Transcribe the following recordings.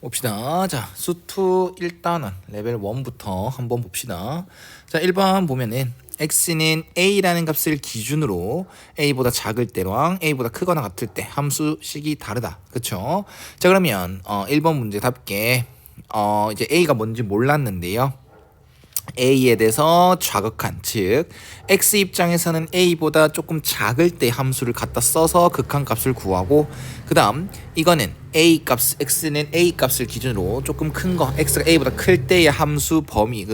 봅시다. 자, 수투 1단원 레벨 1부터 한번 봅시다. 자, 1번 보면은 x는 a라는 값을 기준으로 a보다 작을 때랑 a보다 크거나 같을 때 함수식이 다르다. 그쵸? 자, 그러면 1번 문제답게 이제 a가 뭔지 몰랐는데요. a에 대해서 좌극한, 즉 x 입장에서는 a보다 조금 작을 때 함수를 갖다 써서 극한값을 구하고, 그 다음 이거는 x는 a 값을 기준으로 조금 큰 거, x가 a보다 클 때의 함수 범위,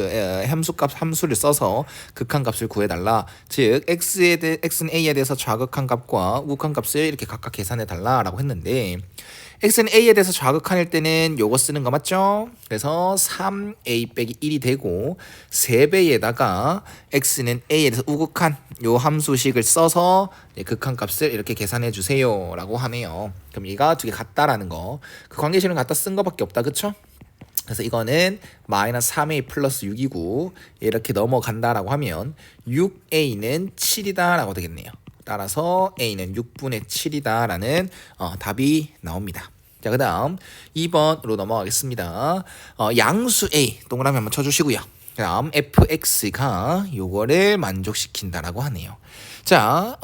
함수를 써서 극한값을 구해달라. 즉 x는 a에 대해서 좌극한 값과 우극한 값을 이렇게 각각 계산해달라라고 했는데, x는 a에 대해서 좌극한일 때는 요거 쓰는 거 맞죠? 그래서 3a 빼기 1이 되고, 3배에다가 x는 a에 대해서 우극한 요 함수식을 써서 극한값을 이렇게 계산해 주세요 라고 하네요. 그럼 얘가 두 개 같다라는 거, 그 관계식은 갖다 쓴 거밖에 없다. 그쵸? 그래서 이거는 마이너스 3a 플러스 6이고 이렇게 넘어간다라고 하면 6a는 7이다 라고 되겠네요. 따라서 a는 6분의 7이다 라는 답이 나옵니다. 자, 그 다음 2번으로 넘어가겠습니다. 양수 a 동그라미 한번 쳐주시고요. 그 다음 fx가 요거를 만족시킨다라고 하네요. 자,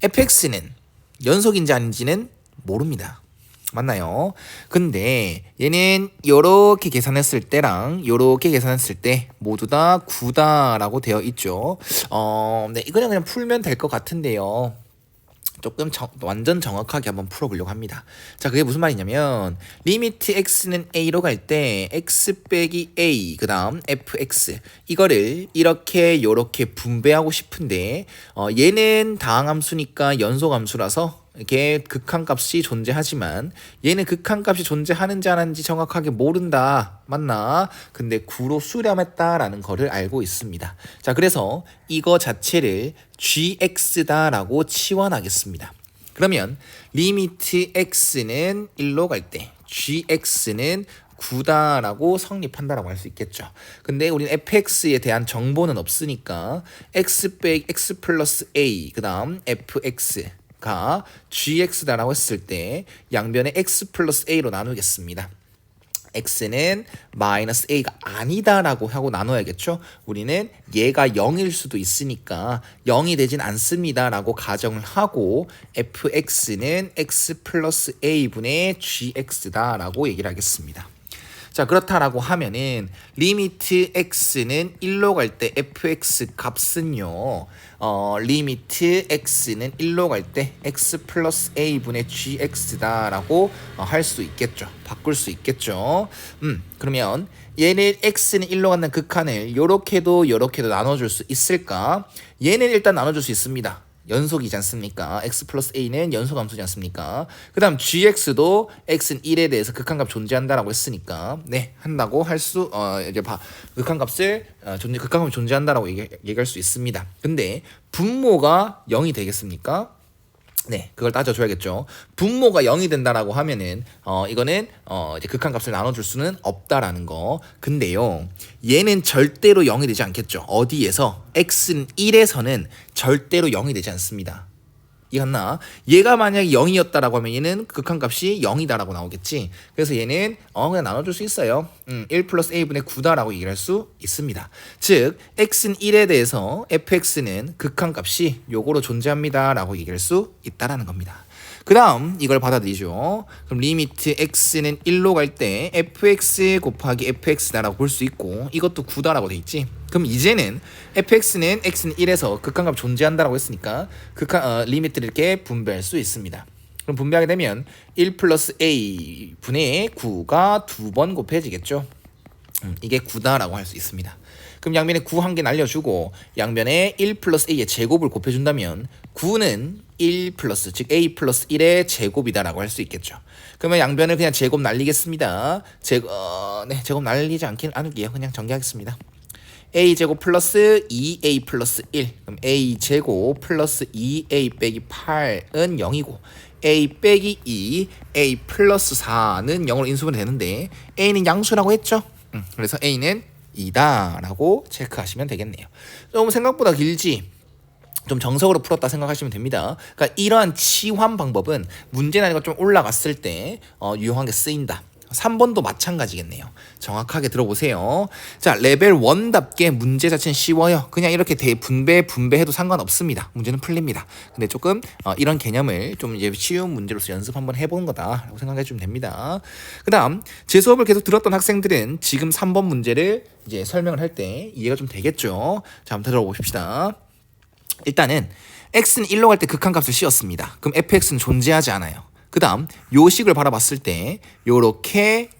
fx는 연속인지 아닌지는 모릅니다. 맞나요? 근데 얘는 요렇게 계산했을 때랑 요렇게 계산했을 때 모두 다 9다라고 되어 있죠. 네, 이거는 그냥 풀면 될 것 같은데요. 조금 완전 정확하게 한번 풀어보려고 합니다. 자, 그게 무슨 말이냐면 리미트 x는 a로 갈 때 x 빼기 a 그 다음 fx 이거를 이렇게 요렇게 분배하고 싶은데 얘는 다항함수니까 연속함수라서 이렇게 극한값이 존재하지만 얘는 극한값이 존재하는지 안 하는지 정확하게 모른다. 맞나? 근데 9로 수렴했다라는 거를 알고 있습니다. 자, 그래서 이거 자체를 gx다라고 치환하겠습니다. 그러면 리미트 x는 1로 갈 때 gx는 9다라고 성립한다라고 할 수 있겠죠. 근데 우리는 fx에 대한 정보는 없으니까 x 플러스 a 그 다음 fx 가 gx다라고 했을 때 양변에 x 플러스 a로 나누겠습니다. x는 마이너스 a가 아니다라고 하고 나눠야겠죠. 우리는 얘가 0일 수도 있으니까 0이 되진 않습니다라고 가정을 하고 fx는 x 플러스 a분의 gx다라고 얘기를 하겠습니다. 자, 그렇다라고 하면은 리미트 x는 1로 갈 때 fx 값은요, 리미트 x는 1로 갈 때 x 플러스 a분의 gx다라고 할 수 있겠죠. 바꿀 수 있겠죠. 그러면 얘는 x는 1로 가는 극한을 요렇게도 요렇게도 나눠줄 수 있을까? 얘는 일단 나눠줄 수 있습니다. 연속이지 않습니까? x 플러스 a는 연속함수지 않습니까? 그 다음 gx도 x는 1에 대해서 극한값 존재한다라고 했으니까 네, 한다고 할 수 이제 극한값을 극한값이 존재한다라고 얘기할 수 있습니다. 근데 분모가 0이 되겠습니까? 네, 그걸 따져줘야겠죠. 분모가 0이 된다라고 하면은 이거는 이제 극한값을 나눠줄 수는 없다라는 거. 근데요, 얘는 절대로 0이 되지 않겠죠. 어디에서? x는 1에서는 절대로 0이 되지 않습니다. 이해갔나? 얘가 만약에 0이었다라고 하면 얘는 극한값이 0이다라고 나오겠지. 그래서 얘는 그냥 나눠줄 수 있어요. 1 플러스 a분의 9다라고 얘기를 할 수 있습니다. 즉 x는 1에 대해서 fx는 극한값이 요거로 존재합니다라고 얘기할 수 있다라는 겁니다. 그 다음 이걸 받아들이죠. 그럼 리미트 x는 1로 갈 때 fx 곱하기 fx다라고 볼 수 있고 이것도 9다라고 돼 있지. 그럼 이제는 fx는 x는 1에서 극한값 존재한다라고 했으니까 리미트를 이렇게 분배할 수 있습니다. 그럼 분배하게 되면 1 플러스 a 분의 9가 2번 곱해지겠죠. 이게 9다라고 할 수 있습니다. 그럼 양변에 9 한 개 날려주고 양변에 1 플러스 a의 제곱을 곱해준다면 9는 1 플러스, 즉 a 플러스 1의 제곱이다라고 할 수 있겠죠. 그러면 양변을 그냥 제곱 날리겠습니다. 제곱 날리지 않을게요. 그냥 전개하겠습니다. a제곱 플러스 2a 플러스 1, 그럼 a제곱 플러스 2a 빼기 8은 0이고 a 빼기 2, a 플러스 4는 0으로 인수분해 되는데 a는 양수라고 했죠. 그래서 a는 2다 라고 체크하시면 되겠네요. 조금 생각보다 길지? 좀 정석으로 풀었다 생각하시면 됩니다. 그러니까 이러한 치환 방법은 문제 난이도가 좀 올라갔을 때 유용하게 쓰인다. 3번도 마찬가지겠네요. 정확하게 들어보세요. 자, 레벨 1답게 문제 자체는 쉬워요. 그냥 이렇게 분배해도 상관없습니다. 문제는 풀립니다. 근데 조금 이런 개념을 좀 이제 쉬운 문제로서 연습 한번 해보는 거다라고 생각해 주면 됩니다. 그 다음 제 수업을 계속 들었던 학생들은 지금 3번 문제를 이제 설명을 할 때 이해가 좀 되겠죠. 자, 한번 들어봅시다. 일단은 x는 1로 갈 때 극한값을 씌웠습니다. 그럼 fx는 존재하지 않아요. 그 다음 요 식을 바라봤을 때 요렇게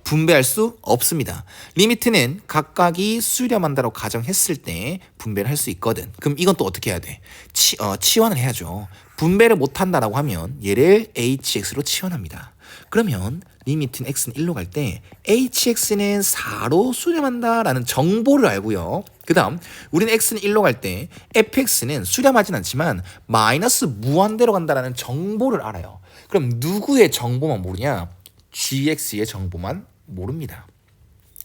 분배할 수 없습니다. 리미트는 각각이 수렴한다고 가정했을 때 분배를 할 수 있거든. 그럼 이건 또 어떻게 해야 돼? 치환을 해야죠. 분배를 못한다라고 하면 얘를 hx로 치환합니다. 그러면 리미트는 x는 1로 갈 때 hx는 4로 수렴한다라는 정보를 알고요. 그 다음 우리는 x는 1로 갈 때 fx는 수렴하진 않지만 마이너스 무한대로 간다라는 정보를 알아요. 그럼 누구의 정보만 모르냐? gx의 정보만 모릅니다.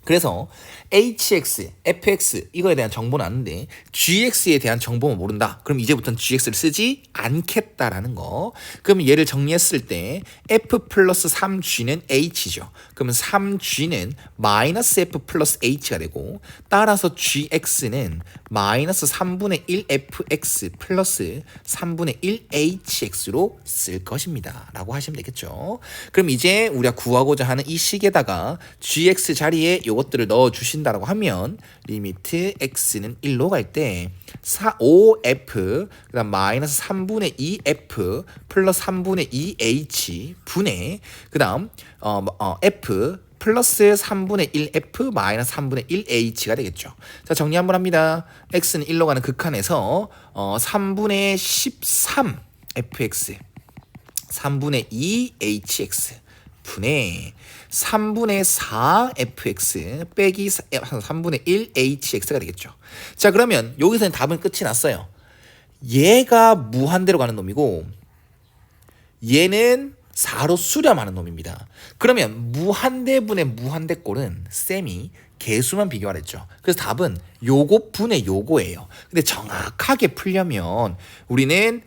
그래서 hx, fx 이거에 대한 정보는 아는데 gx에 대한 정보만 모른다. 그럼 이제부터는 gx를 쓰지 않겠다라는 거. 그럼 얘를 정리했을 때 f 플러스 3g는 h죠. 그러면 3g는 마이너스 f 플러스 h가 되고 따라서 gx는 마이너스 3분의 1 fx 플러스 3분의 1 hx로 쓸 것입니다. 라고 하시면 되겠죠. 그럼 이제 우리가 구하고자 하는 이 식에다가 gx 자리에 요것들을 넣어 주신다라고 하면 리미트 x는 1로 갈 때 5f 그다음 마이너스 3분의 2f 플러스 3분의 2h 분의 그다음 f 플러스 3분의 1f 마이너스 3분의 1h가 되겠죠. 자, 정리 한번 합니다. x는 1로 가는 극한에서 3분의 13 fx 3분의 2 hx 분의 3분의 4 fx 빼기 3분의 1 hx가 되겠죠. 자, 그러면 여기서는 답은 끝이 났어요. 얘가 무한대로 가는 놈이고 얘는 4로 수렴하는 놈입니다. 그러면 무한대분의 무한대꼴은 쌤이 개수만 비교하랬죠. 그래서 답은 요거 분의 요거예요. 근데 정확하게 풀려면 우리는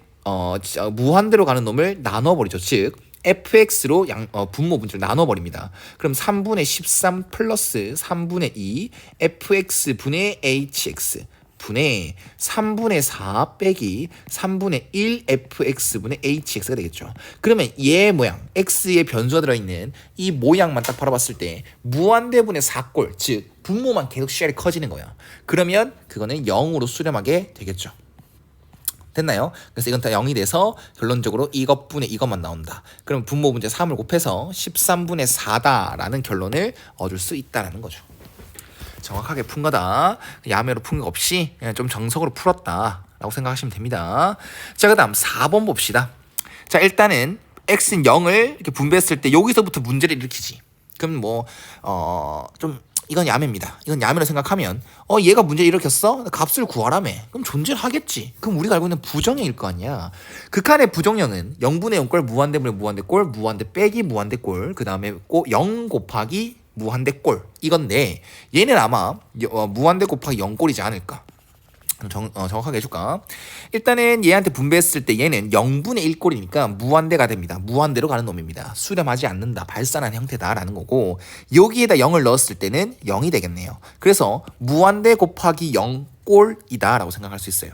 무한대로 가는 놈을 나눠버리죠. 즉 fx로 분모 분수를 나눠버립니다. 그럼 3분의 13 플러스 3분의 2 fx 분의 hx 분의 3분의 4 빼기 3분의 1 fx분의 hx가 되겠죠. 그러면 얘 모양, x의 변수가 들어있는 이 모양만 딱 바라봤을 때 무한대분의 4꼴, 즉 분모만 계속 CR이 커지는 거야. 그러면 그거는 0으로 수렴하게 되겠죠. 됐나요? 그래서 이건 다 0이 돼서 결론적으로 이것분의 이것만 나온다. 그럼 분모 분자 3을 곱해서 13분의 4다라는 결론을 얻을 수 있다는 거죠. 정확하게 푼 거다. 야매로 푼 거 없이 그냥 좀 정석으로 풀었다라고 생각하시면 됩니다. 자, 그 다음 4번 봅시다. 자, 일단은 x는 0을 이렇게 분배했을 때 여기서부터 문제를 일으키지. 그럼 좀 이건 야매입니다. 이건 야매로 생각하면 얘가 문제 일으켰어? 값을 구하라며. 그럼 존재를 하겠지. 그럼 우리가 알고 있는 부정형일 거 아니야. 극한의 부정형은 0분의 0꼴 무한대분의 무한대꼴 무한대 빼기 무한대꼴 그 다음에 0 곱하기 무한대꼴 이건데 얘는 아마 무한대 곱하기 0꼴이지 않을까. 정확하게 해줄까? 일단은 얘한테 분배했을 때 얘는 0분의 1꼴이니까 무한대가 됩니다. 무한대로 가는 놈입니다. 수렴하지 않는다. 발산한 형태다라는 거고 여기에다 0을 넣었을 때는 0이 되겠네요. 그래서 무한대 곱하기 0꼴이다 라고 생각할 수 있어요.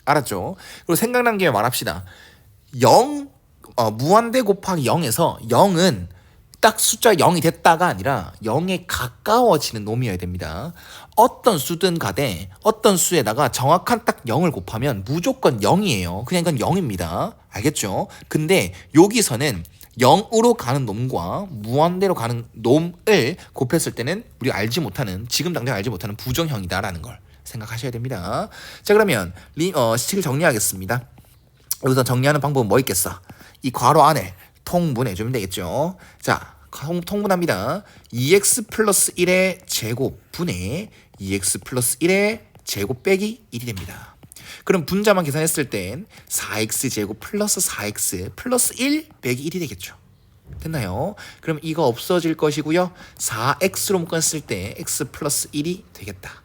알았죠? 그리고 생각난 김에 말합시다. 무한대 곱하기 0에서 0은 딱 숫자 0이 됐다가 아니라 0에 가까워지는 놈이어야 됩니다. 어떤 수든 가되 어떤 수에다가 정확한 딱 0을 곱하면 무조건 0이에요. 그냥 이건 0입니다. 알겠죠? 근데 여기서는 0으로 가는 놈과 무한대로 가는 놈을 곱했을 때는 우리가 지금 당장 알지 못하는 부정형이다라는 걸 생각하셔야 됩니다. 자, 그러면 식을 정리하겠습니다. 여기서 정리하는 방법은 뭐 있겠어? 이 괄호 안에 통분해주면 되겠죠. 자, 통분합니다. 2x 플러스 1의 제곱 분의 2x 플러스 1의 제곱 빼기 1이 됩니다. 그럼 분자만 계산했을 땐 4x 제곱 플러스 4x 플러스 1 빼기 1이 되겠죠. 됐나요? 그럼 이거 없어질 것이고요. 4x로 묶었을 때 x 플러스 1이 되겠다.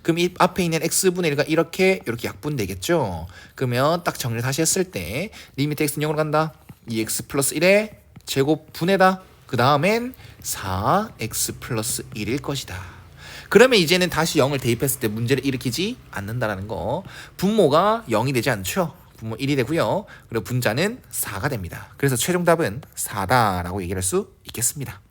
그럼 이 앞에 있는 x분의 1가 이렇게 약분되겠죠. 그러면 딱 정리를 다시 했을 때 리미트 x는 0으로 간다. 2x 플러스 1의 제곱 분해다. 그 다음엔 4x 플러스 1일 것이다. 그러면 이제는 다시 0을 대입했을 때 문제를 일으키지 않는다라는 거. 분모가 0이 되지 않죠. 분모 1이 되고요. 그리고 분자는 4가 됩니다. 그래서 최종 답은 4다라고 얘기할 수 있겠습니다.